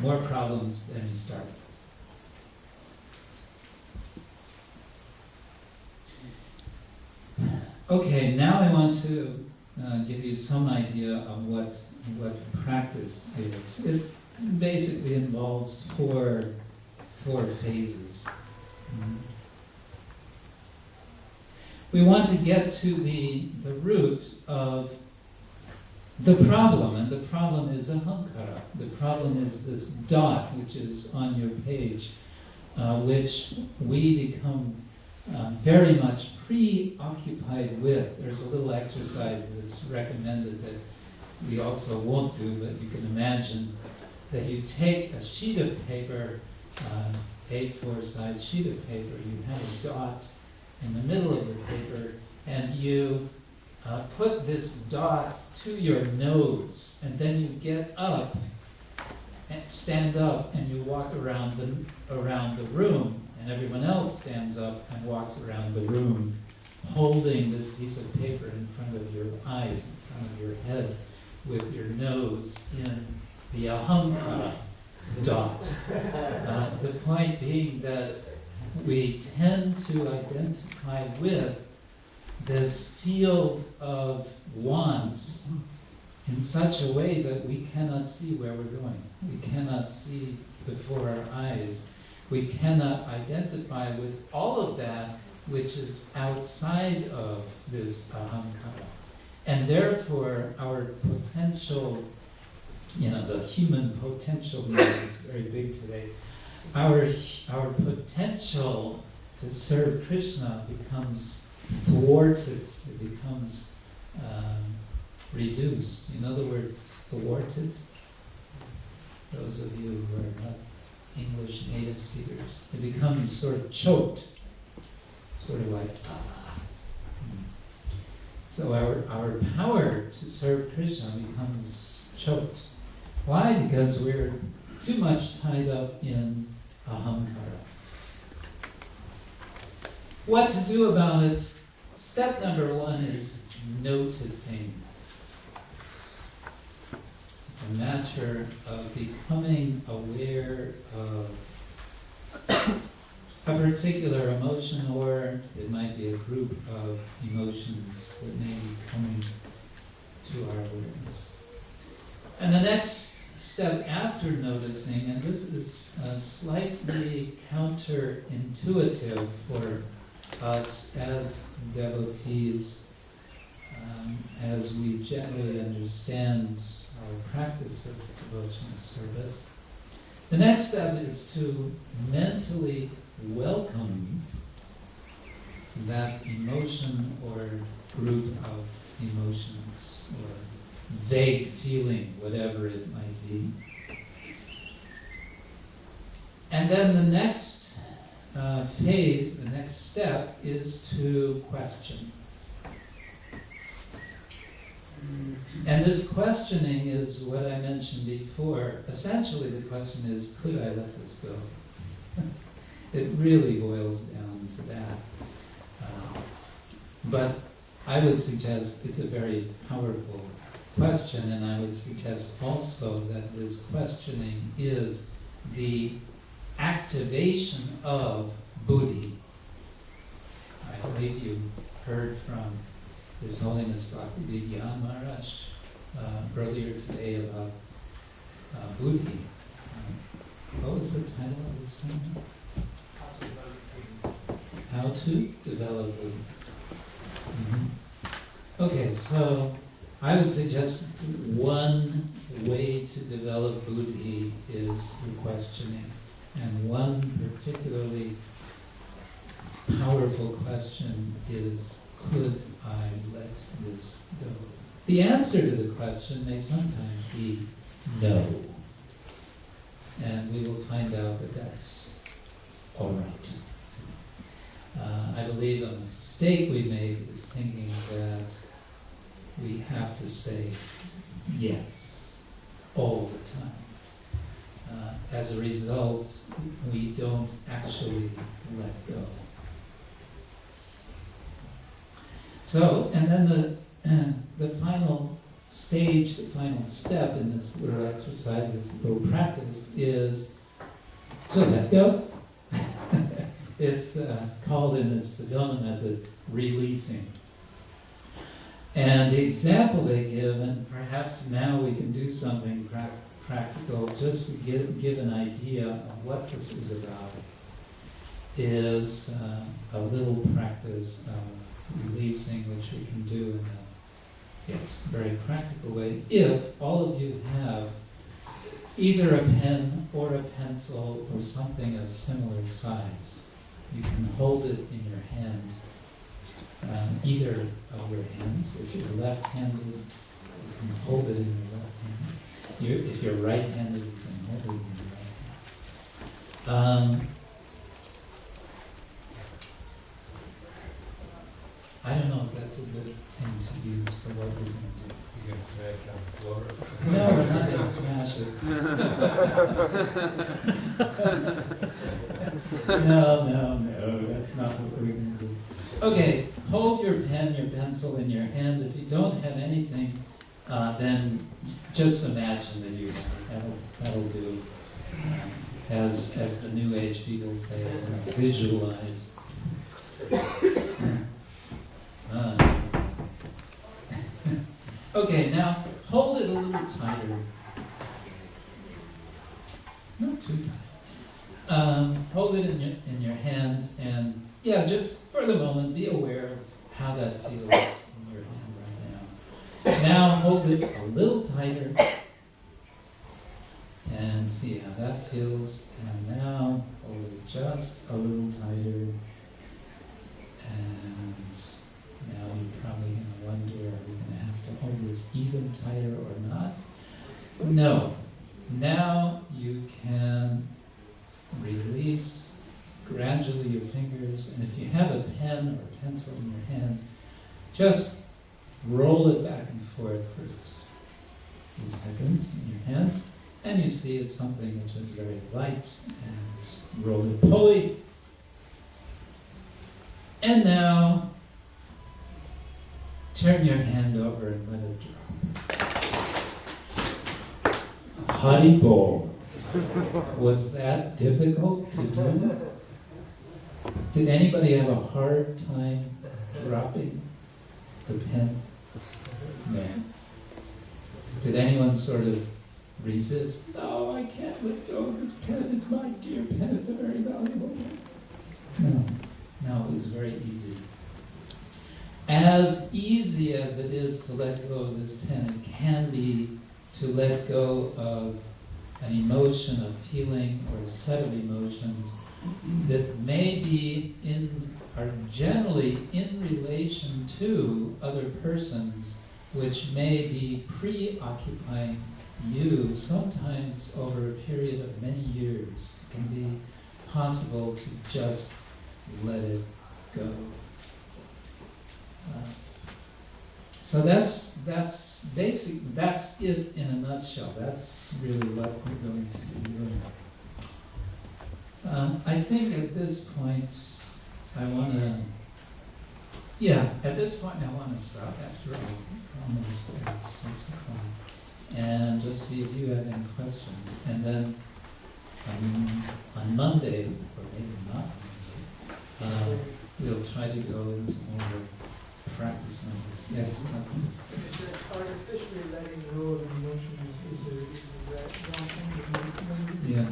more problems than you start. Okay, now I want to give you some idea of what practice is. It basically involves four phases. We want to get to the root of the problem, and the problem is ahamkara. The problem is this dot, which is on your page, which we become very much preoccupied with. There's a little exercise that's recommended that we also won't do, but you can imagine that you take a sheet of paper, A4 size sheet of paper, you have a dot in the middle of the paper, and you put this dot to your nose, and then you get up and stand up and you walk around the room, and everyone else stands up and walks around the room holding this piece of paper in front of your eyes, in front of your head, with your nose in the ahamkara dot. The point being that we tend to identify with this field of wants in such a way that we cannot see where we're going. We cannot see before our eyes. We cannot identify with all of that which is outside of this ahamkara. And therefore, our potential, the human potential is very big today. Our potential to serve Krishna becomes thwarted. It becomes reduced. You know the word thwarted? Those of you who are not English native speakers. It becomes sort of choked. Sort of like, So our power to serve Krishna becomes choked. Why? Because we're too much tied up in ahamkara. What to do about it? Step number one is noticing. It's a matter of becoming aware of a particular emotion, or it might be a group of emotions that may be coming to our awareness. And the next step after noticing, and this is slightly counterintuitive for us as devotees, as we generally understand our practice of devotional service. The next step is to mentally welcome that emotion or group of emotions or vague feeling, whatever it might be. And then the next phase, the next step, is to question. And this questioning is what I mentioned before. Essentially the question is, could I let this go? It really boils down to that. But I would suggest it's a very powerful question, and I would suggest also that this questioning is the activation of buddhi. I believe you heard from His Holiness Dr. Vigyan Maharaj earlier today about buddhi. What was the title of the seminar? How to develop buddhi. Okay, so I would suggest one way to develop buddhi is through questioning. And one particularly powerful question is, could I let this go? The answer to the question may sometimes be no. And we will find out that that's all right. I believe a mistake we make is thinking that we have to say yes all the time. As a result, we don't actually let go. So, and then the final stage, the final step in this little exercise, this little practice, is to let go. It's called in the Sedona method releasing. And the example they give, and perhaps now we can do something practical just to give an idea of what this is about, is a little practice of releasing, which we can do in a very practical way. If all of you have either a pen or a pencil or something of similar size, you can hold it in your hand, either of your hands. If you're left-handed, you can hold it in your left hand. If you're right-handed, you can hold it in your right hand. I don't know if that's a good thing to use for what we're going to do. You're going to drag it on the floor? No, we're not going to smash it. No, that's not what we're going to do. Okay, hold your pen, your pencil in your hand. If you don't have anything, then just imagine that you have. That'll do. As the New Age people say, visualize. Okay, now hold it a little tighter. Not too tight. Hold it in your hand, and just for the moment, be aware of how that feels in your hand right now. Now hold it a little tighter, and see how that feels. And now hold it just a little tighter. And now you're probably going to wonder, are we going to have to hold this even tighter or not? No. Now you can release gradually your fingers, and if you have a pen or pencil in your hand, just roll it back and forth for a few seconds in your hand, and you see it's something which is very light and roly-poly. And now turn your hand over and let it drop. Hari Bol. Was that difficult to do? Did anybody have a hard time dropping the pen? No. Did anyone sort of resist? No, I can't let go of this pen. It's my dear pen. It's a very valuable pen. No, it was very easy. As easy as it is to let go of this pen, it can be to let go of an emotion, a feeling, or a set of emotions that may be are generally in relation to other persons, which may be preoccupying you, sometimes over a period of many years. It can be possible to just let it go. So that's basic. That's it in a nutshell. That's really what we're going to be doing. I think at this point I want to. At this point I want to stop after almost 6 o'clock, and just see if you have any questions. And then on Monday, or maybe not Monday, we'll try to go into more practice on this. Yes. It's artificially letting go of emotions is that wrong thing? Yeah.